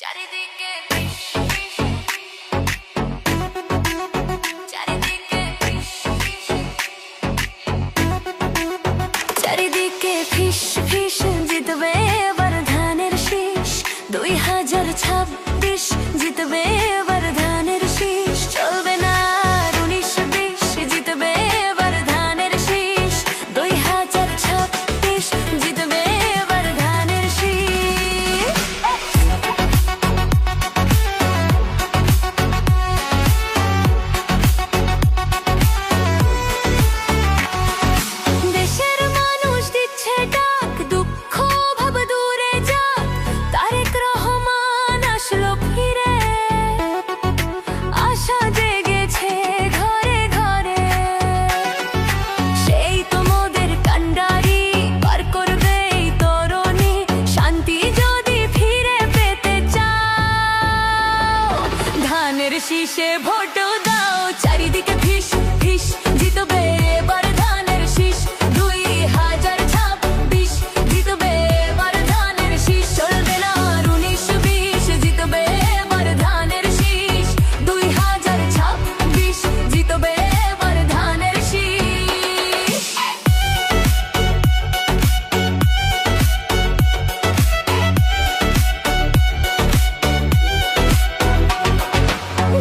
চারিদিকে ফিস ফিস, চারিদিকে ফিস ফিস, চারিদিকে ফিস ফিস, জিতবে এবার ধানের শীষ। 2026 জিতবে এবার ধানের শীষ। চলবে না আর 19-20, জিতবে এবার ধানের শীষ। 2026 জিতবে এবার ধানের শীষ। দেশের মানুষ দিচ্ছে ডাক, দুঃখ ভাব দূরে যাক। তারেক রহমান আসলো ফিরে, আশা জেগেছে ঘরে ঘরে। সেই তো মোদের কান্ডারি, পার করবে এই তরুণী। শান্তি যদি ফিরে পেতে চাও, ধানের শীষে ভোট দাও। চারিদিকে ফিস ফিস, জিতবে এবার ধানের শীষ। 2026 জিতবে এবার ধানের শীষ। চলবে না আর 19-20, জিতবে এবার ধানের শীষ। 2026 জিতবে এবার ধানের শীষ।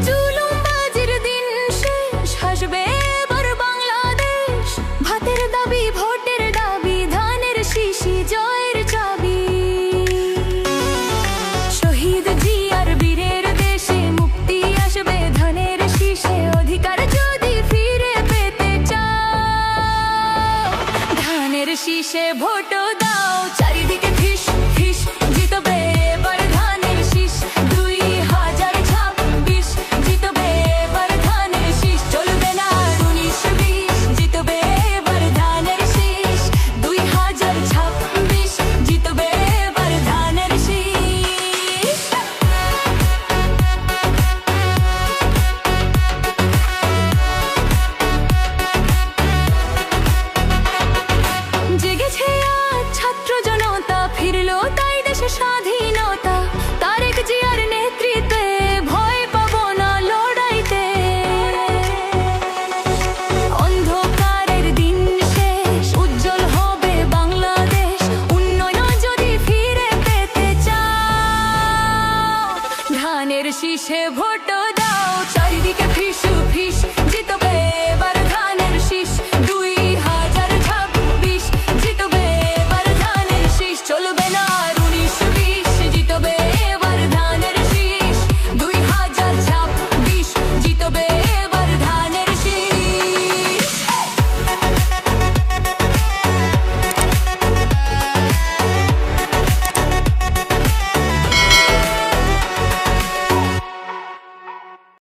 জুলুমবাজির দিন শেষ, হাসবে এবার বাংলাদেশ। ভাতের দাবি, ভোটের দাবি, ধানের শীষই জয়ের চাবি। শহীদ জিয়ার বীরের দেশে মুক্তি আসবে ধানের শীষে। অধিকার যদি ফিরে পেতে চাও, ধানের শীষে ভোট দাও। চারিদিকে ফিস ফিস, জিতবে এবার ধানের শীষ। 2026 জিতবে এবার ধানের শীষ। চলবে না আর 19-20, জিতবে এবার ধানের শীষ। 2026 জিতবে এবার ধানের শীষ। জেগেছে আজ ছাত্র জনতা, ফিরলো তাই দেশে স্বাধীনতা। তারেক জিয়ার নেতৃত্বে ভয় পাবো না লড়াইতে। অন্ধকারের দিন শেষ, উজ্জ্বল হবে বাংলাদেশ। উন্নয়ন যদি ফিরে পেতে চাও, ধানের শীষে ভোট দাও। চারিদিকে ফিস ফিস,